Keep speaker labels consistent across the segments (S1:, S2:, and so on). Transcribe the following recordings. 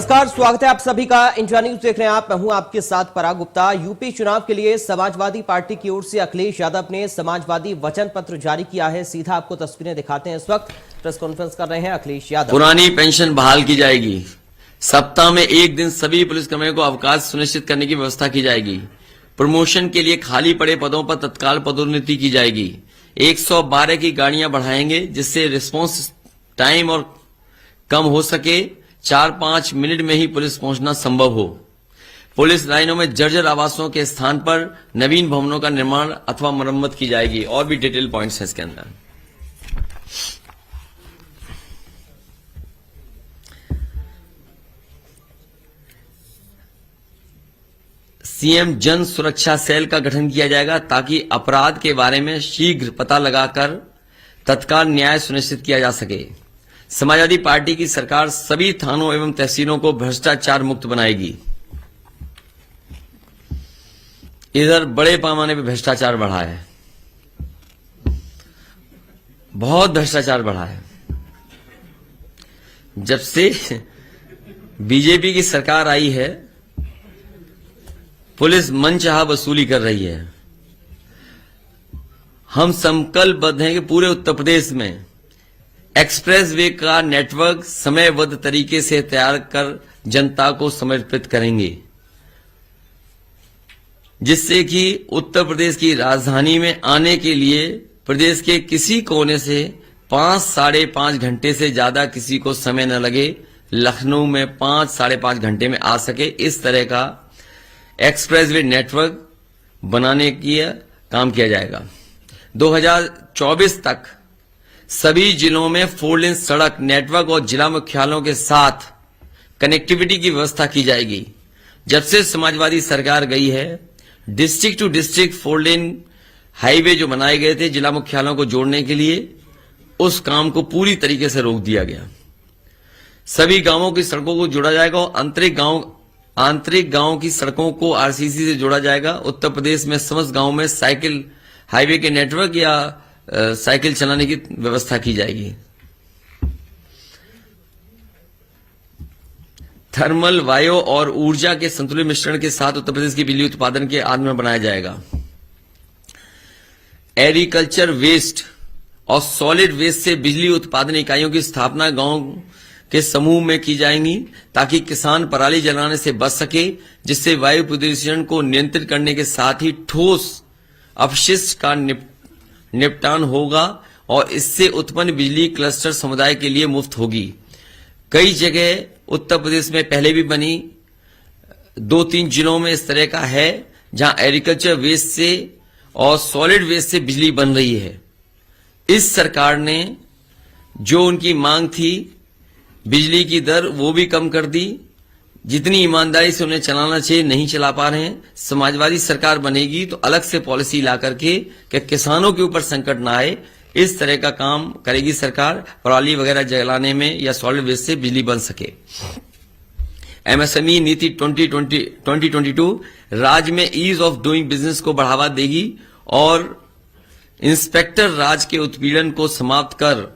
S1: नमस्कार, स्वागत है आप सभी का। इंडिया न्यूज देख रहे हैं आप, मैं हूं आपके साथ पराग गुप्ता। यूपी चुनाव के लिए समाजवादी पार्टी की ओर से अखिलेश यादव ने समाजवादी वचन पत्र जारी किया है। सीधा आपको तस्वीरें दिखाते हैं। इस वक्त प्रेस कॉन्फ्रेंस कर रहे हैं अखिलेश यादव।
S2: पुरानी पेंशन बहाल की जाएगी। सप्ताह में एक दिन सभी पुलिसकर्मियों को अवकाश सुनिश्चित करने की व्यवस्था की जाएगी। प्रमोशन के लिए खाली पड़े पदों पर तत्काल पदोन्नति की जाएगी। 112 की गाड़ियां बढ़ाएंगे जिससे रिस्पांस टाइम और कम हो सके। 4-5 मिनट में ही पुलिस पहुंचना संभव हो। पुलिस लाइनों में जर्जर आवासों के स्थान पर नवीन भवनों का निर्माण अथवा मरम्मत की जाएगी। और भी डिटेल पॉइंट्स हैं इसके अंदर। सीएम जन सुरक्षा सेल का गठन किया जाएगा ताकि अपराध के बारे में शीघ्र पता लगाकर तत्काल न्याय सुनिश्चित किया जा सके। समाजवादी पार्टी की सरकार सभी थानों एवं तहसीलों को भ्रष्टाचार मुक्त बनाएगी। इधर बड़े पैमाने पर भ्रष्टाचार बढ़ा है, बहुत भ्रष्टाचार बढ़ा है। जब से बीजेपी की सरकार आई है, पुलिस मनचाहा वसूली कर रही है। हम संकल्पबद्ध हैं कि पूरे उत्तर प्रदेश में एक्सप्रेसवे का नेटवर्क समयबद्ध तरीके से तैयार कर जनता को समर्पित करेंगे, जिससे कि उत्तर प्रदेश की राजधानी में आने के लिए प्रदेश के किसी कोने से 5-5.5 घंटे से ज्यादा किसी को समय न लगे। लखनऊ में 5-5.5 घंटे में आ सके, इस तरह का एक्सप्रेसवे नेटवर्क बनाने की काम किया जाएगा। 2024 तक सभी जिलों में 4 लेन सड़क नेटवर्क और जिला मुख्यालयों के साथ कनेक्टिविटी की व्यवस्था की जाएगी। जब से समाजवादी सरकार गई है, district to district 4 lane highway जो बनाए गए थे जिला मुख्यालयों को जोड़ने के लिए, उस काम को पूरी तरीके से रोक दिया गया। सभी गांवों की सड़कों को जोड़ा जाएगा और आंतरिक गांवों की सड़कों को आरसीसी से जोड़ा जाएगा। उत्तर प्रदेश में समस्त गांवों में साइकिल हाईवे के नेटवर्क या साइकिल चलाने की व्यवस्था की जाएगी। थर्मल, वायु और ऊर्जा के संतुलित मिश्रण के साथ उत्तर प्रदेश की बिजली उत्पादन के आधार बनाया जाएगा। एग्रीकल्चर वेस्ट और सॉलिड वेस्ट से बिजली उत्पादन इकाइयों की स्थापना गांव के समूह में की जाएंगी ताकि किसान पराली जलाने से बच सके, जिससे वायु प्रदूषण को नियंत्रित करने के साथ ही ठोस अपशिष्ट का निपटान होगा और इससे उत्पन्न बिजली क्लस्टर समुदाय के लिए मुफ्त होगी। कई जगह उत्तर प्रदेश में पहले भी बनी, 2-3 जिलों में इस तरह का है जहां एग्रीकल्चर वेस्ट से और सॉलिड वेस्ट से बिजली बन रही है। इस सरकार ने जो उनकी मांग थी बिजली की दर, वो भी कम कर दी। जितनी ईमानदारी से उन्हें चलाना चाहिए नहीं चला पा रहे हैं। समाजवादी सरकार बनेगी तो अलग से पॉलिसी ला करके कि किसानों के ऊपर संकट ना आए, इस तरह का काम करेगी सरकार। पराली वगैरह जलाने में या सॉलिड वेस्ट से बिजली बन सके। एमएसएमई नीति 2022 राज्य में ईज ऑफ डूइंग बिजनेस को बढ़ावा देगी और इंस्पेक्टर राज के उत्पीड़न को समाप्त कर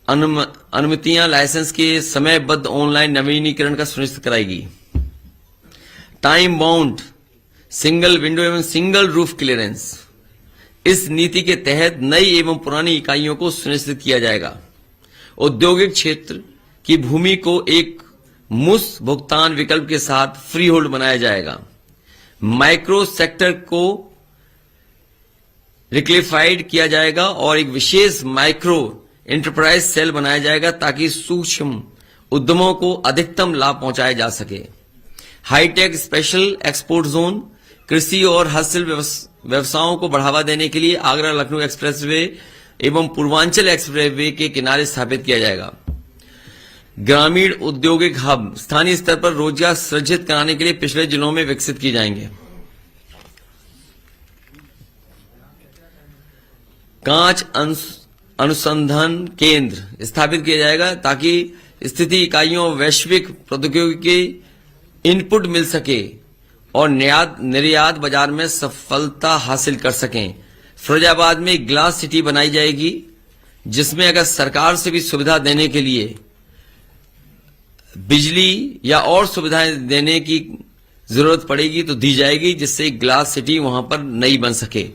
S2: अनुमतियां लाइसेंस के समयबद्ध ऑनलाइन नवीनीकरण का सुनिश्चित कराएगी। टाइम बाउंड सिंगल विंडो एवं सिंगल रूफ क्लियरेंस, इस नीति के तहत नई एवं पुरानी इकाइयों को सुनिश्चित किया जाएगा। औद्योगिक क्षेत्र की भूमि को एक मुफ्त भुगतान विकल्प के साथ फ्री होल्ड बनाया जाएगा। माइक्रो सेक्टर को रिक्लेफाइड किया जाएगा और एक विशेष माइक्रो एंटरप्राइज सेल बनाया जाएगा ताकि सूक्ष्म उद्यमों को अधिकतम लाभ पहुंचाया जा सके। हाईटेक स्पेशल एक्सपोर्ट जोन कृषि और हस्तशिल्प व्यवसायों को बढ़ावा देने के लिए आगरा लखनऊ एक्सप्रेसवे एवं पूर्वांचल एक्सप्रेसवे के किनारे स्थापित किया जाएगा। ग्रामीण औद्योगिक हब स्थानीय स्तर पर रोजगार सृजित कराने के लिए पिछड़े जिलों में विकसित किए जाएंगे। कांच अनुसंधान केंद्र स्थापित किया जाएगा ताकि स्थिति इकाइयों वैश्विक प्रौद्योगिकी इनपुट मिल सके और निर्यात बाजार में सफलता हासिल कर सकें। फिरोजाबाद में ग्लास सिटी बनाई जाएगी जिसमें अगर सरकार से भी सुविधा देने के लिए बिजली या और सुविधाएं देने की जरूरत पड़ेगी तो दी जाएगी, जिससे ग्लास सिटी वहां पर नई बन सके।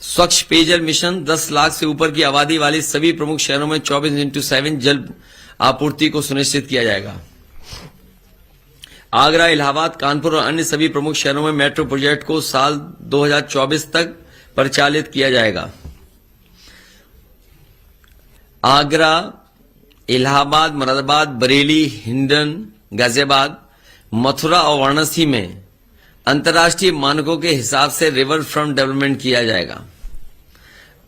S2: स्वच्छ पेयजल मिशन 10 लाख से ऊपर की आबादी वाले सभी प्रमुख शहरों में 24/7 जल आपूर्ति को सुनिश्चित किया जाएगा। आगरा, इलाहाबाद, कानपुर और अन्य सभी प्रमुख शहरों में मेट्रो प्रोजेक्ट को साल 2024 तक परिचालित किया जाएगा। आगरा, इलाहाबाद, मुरादाबाद, बरेली, हिंडन, गाजियाबाद, मथुरा और वाराणसी में अंतर्राष्ट्रीय मानकों के हिसाब से रिवर फ्रंट डेवलपमेंट किया जाएगा।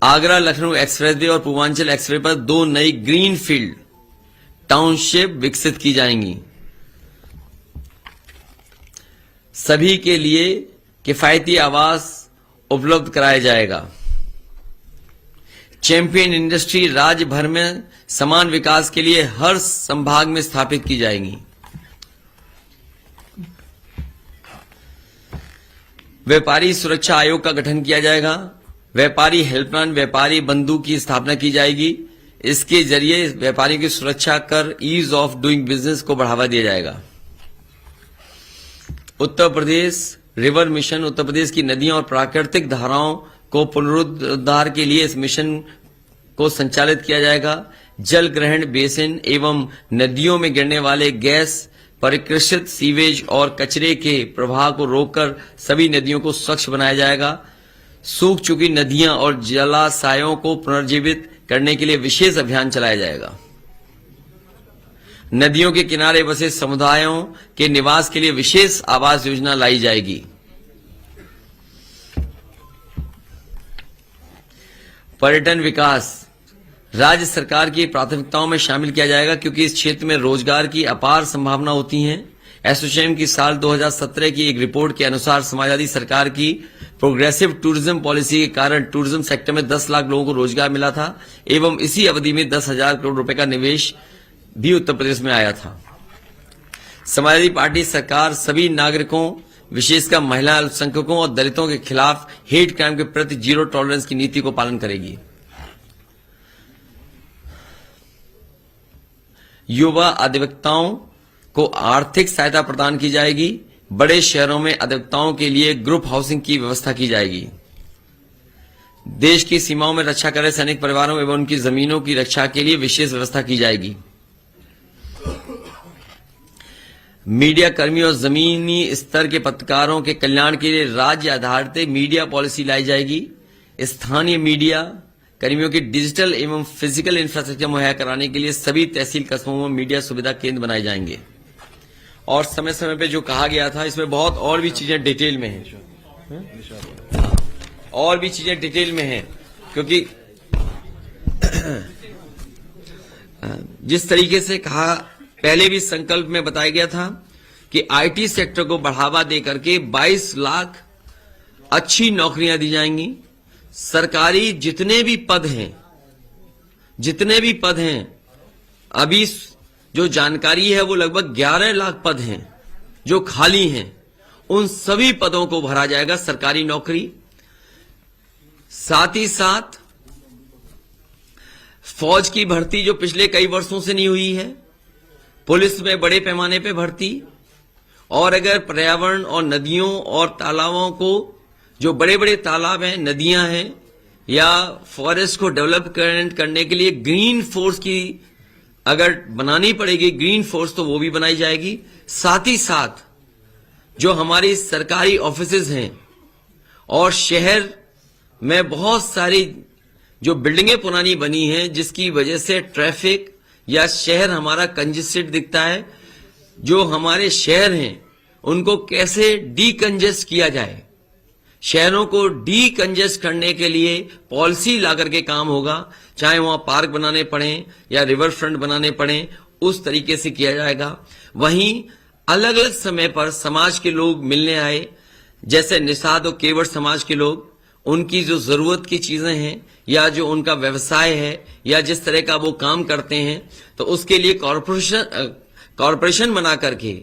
S2: आगरा लखनऊ एक्सप्रेसवे और पूर्वांचल एक्सप्रेस पर 2 नई ग्रीन फील्ड टाउनशिप विकसित की जाएंगी। सभी के लिए किफायती आवास उपलब्ध कराया जाएगा। चैंपियन इंडस्ट्री राज्य भर में समान विकास के लिए हर संभाग में स्थापित की जाएगी। व्यापारी सुरक्षा आयोग का गठन किया जाएगा। व्यापारी हेल्पलाइन, व्यापारी बंधु की स्थापना की जाएगी। इसके जरिए व्यापारियों की सुरक्षा कर ईज ऑफ डूइंग बिजनेस को बढ़ावा दिया जाएगा। उत्तर प्रदेश रिवर मिशन, उत्तर प्रदेश की नदियों और प्राकृतिक धाराओं को पुनरुद्धार के लिए इस मिशन को संचालित किया जाएगा। जल ग्रहण बेसिन एवं नदियों में गिरने वाले गैस, परिकृषित सीवेज और कचरे के प्रवाह को रोककर सभी नदियों को स्वच्छ बनाया जाएगा। सूख चुकी नदियां और जलाशयों को पुनर्जीवित करने के लिए विशेष अभियान चलाया जाएगा। नदियों के किनारे बसे समुदायों के निवास के लिए विशेष आवास योजना लाई जाएगी। पर्यटन विकास राज्य सरकार की प्राथमिकताओं में शामिल किया जाएगा, क्योंकि इस क्षेत्र में रोजगार की अपार संभावना होती है। एसोचैम की साल 2017 की एक रिपोर्ट के अनुसार समाजवादी सरकार की प्रोग्रेसिव टूरिज्म पॉलिसी के कारण टूरिज्म सेक्टर में 10 लाख लोगों को रोजगार मिला था एवं इसी अवधि में 10,000 करोड़ रुपए का निवेश भी उत्तर प्रदेश में आया था। समाजवादी पार्टी सरकार सभी नागरिकों, विशेषकर महिला, अल्पसंख्यकों और दलितों के खिलाफ हेट क्राइम के प्रति जीरो टॉलरेंस की नीति को पालन करेगी। युवा अधिवक्ताओं को आर्थिक सहायता प्रदान की जाएगी। बड़े शहरों में अधिवक्ताओं के लिए ग्रुप हाउसिंग की व्यवस्था की जाएगी। देश की सीमाओं में रक्षा कर रहे सैनिक परिवारों एवं उनकी जमीनों की रक्षा के लिए विशेष व्यवस्था की जाएगी। मीडिया कर्मियों और जमीनी स्तर के पत्रकारों के कल्याण के लिए राज्य आधारित मीडिया पॉलिसी लाई जाएगी। स्थानीय मीडिया कर्मियों की डिजिटल एवं फिजिकल इंफ्रास्ट्रक्चर मुहैया कराने के लिए सभी तहसील कस्बों में मीडिया सुविधा केंद्र बनाए जाएंगे। और समय समय पे जो कहा गया था, इसमें बहुत और भी चीजें डिटेल में हैं, और भी चीजें डिटेल में हैं, क्योंकि जिस तरीके से कहा, पहले भी संकल्प में बताया गया था कि आईटी सेक्टर को बढ़ावा देकर के 22 लाख अच्छी नौकरियां दी जाएंगी। सरकारी जितने भी पद हैं, अभी जो जानकारी है वो लगभग 11 लाख पद हैं जो खाली हैं। उन सभी पदों को भरा जाएगा, सरकारी नौकरी। साथ ही साथ फौज की भर्ती जो पिछले कई वर्षों से नहीं हुई है, पुलिस में बड़े पैमाने पे भर्ती, और अगर पर्यावरण और नदियों और तालाबों को, जो बड़े बड़े तालाब हैं, नदियां हैं, या फॉरेस्ट को डेवलप करने के लिए ग्रीन फोर्स की अगर बनानी पड़ेगी, ग्रीन फोर्स, तो वो भी बनाई जाएगी। साथ ही साथ जो हमारी सरकारी ऑफिसेज हैं और शहर में बहुत सारी जो बिल्डिंगें पुरानी बनी हैं, जिसकी वजह से ट्रैफिक या शहर हमारा कंजेस्टेड दिखता है, जो हमारे शहर हैं उनको कैसे डीकंजेस्ट किया जाए, शहरों को डीकंजेस्ट करने के लिए पॉलिसी लाकर के काम होगा। चाहे वहां पार्क बनाने पड़े या रिवर फ्रंट बनाने पड़े, उस तरीके से किया जाएगा। वहीं अलग अलग समय पर समाज के लोग मिलने आए, जैसे निषाद और केवट समाज के लोग, उनकी जो जरूरत की चीजें हैं या जो उनका व्यवसाय है या जिस तरह का वो काम करते हैं, तो उसके लिए कॉरपोरेशन बना करके,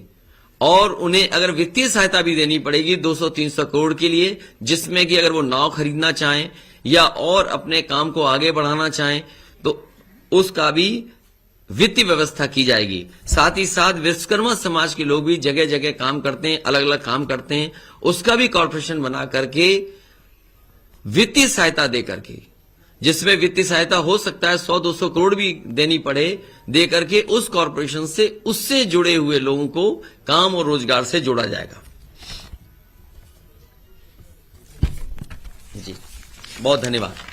S2: और उन्हें अगर वित्तीय सहायता भी देनी पड़ेगी 200-300 करोड़ के लिए, जिसमें कि अगर वो नाव खरीदना चाहें या और अपने काम को आगे बढ़ाना चाहें, तो उसका भी वित्तीय व्यवस्था की जाएगी। साथ ही साथ विश्वकर्मा समाज के लोग भी जगह जगह काम करते हैं, अलग अलग काम करते हैं, उसका भी कॉर्पोरेशन बना करके वित्तीय सहायता दे करके, जिसमें वित्तीय सहायता हो सकता है 100-200 करोड़ भी देनी पड़े, दे करके उस कॉर्पोरेशन से उससे जुड़े हुए लोगों को काम और रोजगार से जोड़ा जाएगा। जी बहुत धन्यवाद।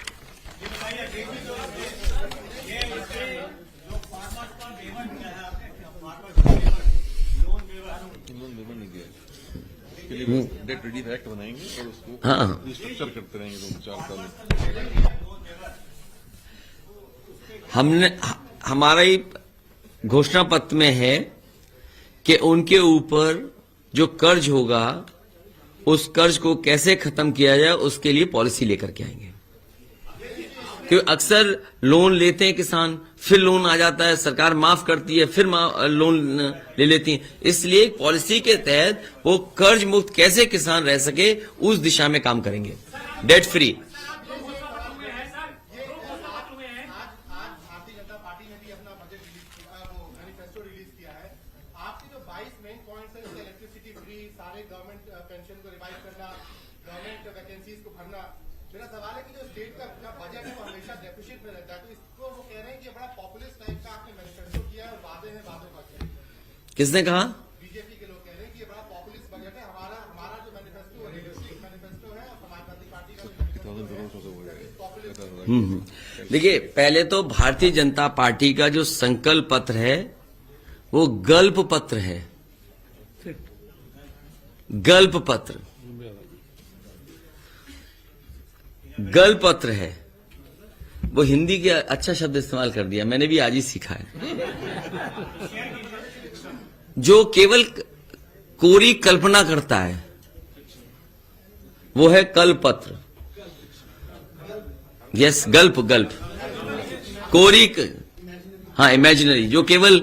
S3: डेट रिलीफ एक्ट बनाएंगे और उसको
S2: हाँ
S3: स्ट्रक्चर करते रहेंगे 2-4 साल।
S2: हमने हमारा ही घोषणा पत्र में है कि उनके ऊपर जो कर्ज होगा उस कर्ज को कैसे खत्म किया जाए उसके लिए पॉलिसी लेकर के आएंगे। क्योंकि अक्सर लोन लेते हैं किसान, फिर लोन आ जाता है, सरकार माफ करती है, फिर लोन ले लेती है। इसलिए एक पॉलिसी के तहत वो कर्ज मुक्त कैसे किसान रह सके उस दिशा में काम करेंगे, डेट फ्री।
S4: मेरा सवाल है कि जो स्टेट का बजट है वो हमेशा डेफिसिट में रहता है, तो इसको वो कह रहे हैं कि बड़ा पॉपुलिस्ट टाइप का आपने मैनिफेस्टो किया है और वादे हैं वादों का।
S2: किसने कहा?
S4: बीजेपी के लोग कह रहे हैं कि ये बड़ा पॉपुलिस्ट बजट है, हमारा जो मैनिफेस्टो है रियलिस्टिक मैनिफेस्टो है और समाजवादी पार्टी का
S2: देखिए, पहले तो भारतीय जनता पार्टी का जो संकल्प पत्र है वो गल्प पत्र है, गल्प पत्र, गल्प पत्र है। वो हिंदी के अच्छा शब्द इस्तेमाल कर दिया, मैंने भी आज ही सीखा है। जो केवल कोरी कल्पना करता है वो है कल्प पत्र। यस, गल्प गल्प, कोरी, हाँ इमेजिनरी, जो केवल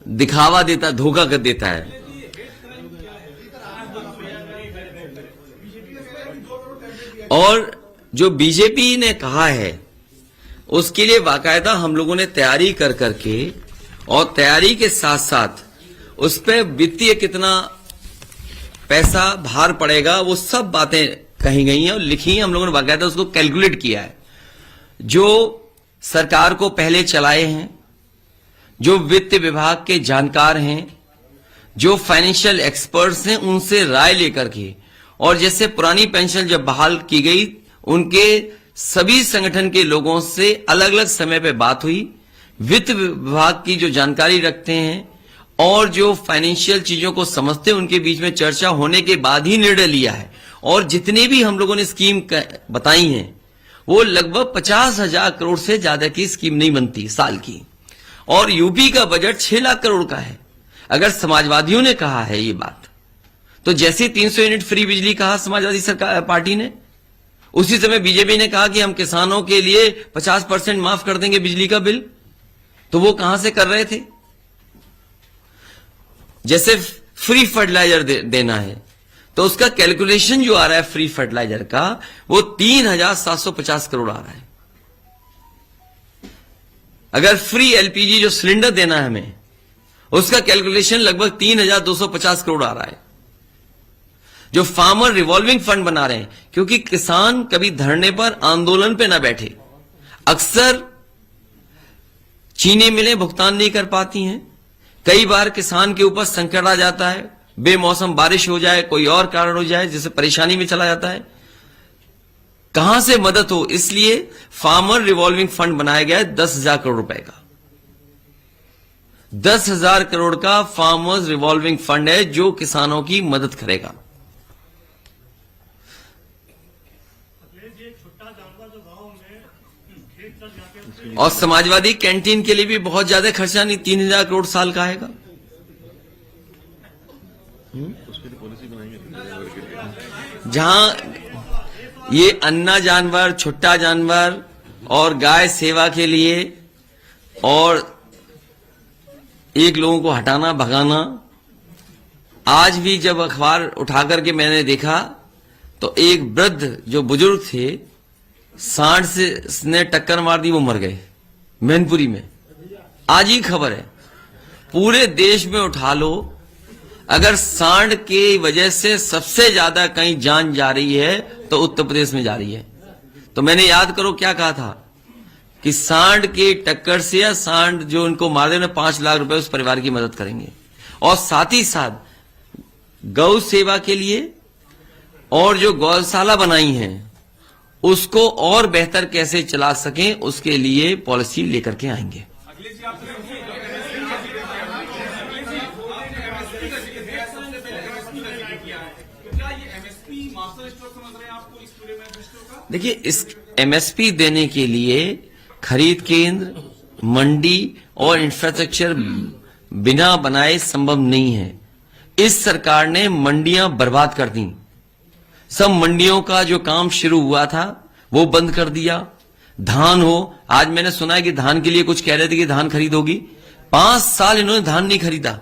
S2: दिखावा देता, धोखा कर देता है। और जो बीजेपी ने कहा है उसके लिए बाकायदा हम लोगों ने तैयारी कर करके, और तैयारी के साथ साथ उस पर वित्तीय कितना पैसा भार पड़ेगा वो सब बातें कही गई हैं और लिखी हैं। हम लोगों ने बाकायदा उसको कैलकुलेट किया है। जो सरकार को पहले चलाए हैं, जो वित्त विभाग के जानकार हैं, जो फाइनेंशियल एक्सपर्ट्स हैं, उनसे राय लेकर के, और जैसे पुरानी पेंशन जब बहाल की गई उनके सभी संगठन के लोगों से अलग अलग समय पे बात हुई, वित्त विभाग की जो जानकारी रखते हैं और जो फाइनेंशियल चीजों को समझते हैं उनके बीच में चर्चा होने के बाद ही निर्णय लिया है। और जितने भी हम लोगों ने स्कीम बताई हैं वो लगभग 50,000 करोड़ से ज्यादा की स्कीम नहीं बनती साल की, और यूपी का बजट 6 लाख करोड़ का है। अगर समाजवादियों ने कहा है ये बात, तो जैसे 300 यूनिट फ्री बिजली कहा समाजवादी सरकार पार्टी ने, उसी समय बीजेपी ने कहा कि हम किसानों के लिए 50% माफ कर देंगे बिजली का बिल। तो वो कहां से कर रहे थे? जैसे फ्री फर्टिलाइजर देना है तो उसका कैलकुलेशन जो आ रहा है फ्री फर्टिलाइजर का, वो 3,750 करोड़ आ रहा है। अगर फ्री एलपीजी जो सिलेंडर देना है हमें, उसका कैलकुलेशन लगभग 3,250 करोड़ आ रहा है। जो फार्मर रिवॉल्विंग फंड बना रहे हैं, क्योंकि किसान कभी धरने पर, आंदोलन पे ना बैठे, अक्सर चीनी मिलें भुगतान नहीं कर पाती हैं, कई बार किसान के ऊपर संकट आ जाता है, बेमौसम बारिश हो जाए, कोई और कारण हो जाए जिससे परेशानी में चला जाता है, कहां से मदद हो, इसलिए फार्मर रिवॉल्विंग फंड बनाया गया है 10,000 करोड़ रुपए का। 10,000 करोड़ का फार्मर्स रिवॉल्विंग फंड है जो किसानों की मदद करेगा। और समाजवादी कैंटीन के लिए भी बहुत ज्यादा खर्चा नहीं, 3,000 करोड़ साल का आएगा।
S3: उसके लिए पॉलिसी बनाएंगे
S2: जहां ये अन्ना जानवर, छुट्टा जानवर और गाय सेवा के लिए और एक लोगों को हटाना भगाना। आज भी जब अखबार उठा करके मैंने देखा तो एक वृद्ध जो बुजुर्ग थे, सांड से ने टक्कर मार दी, वो मर गए। मैनपुरी में, आज ही खबर है, पूरे देश में उठा लो, अगर सांड की वजह से सबसे ज्यादा कहीं जान जा रही है तो उत्तर प्रदेश में जा रही है। तो मैंने याद करो क्या कहा था कि सांड की टक्कर से या सांड जो उनको मार देने 5 लाख रुपए उस परिवार की मदद करेंगे, और साथ ही साथ गौ सेवा के लिए और जो गौशाला बनाई है उसको और बेहतर कैसे चला सकें उसके लिए पॉलिसी लेकर के आएंगे। देखिए, इस एमएसपी देने के लिए खरीद केंद्र, मंडी और इंफ्रास्ट्रक्चर बिना बनाए संभव नहीं है। इस सरकार ने मंडियां बर्बाद कर दी, सब मंडियों का जो काम शुरू हुआ था वो बंद कर दिया। धान हो, आज मैंने सुना है कि धान के लिए कुछ कह रहे थे कि धान खरीद होगी, 5 साल इन्होंने धान नहीं खरीदा।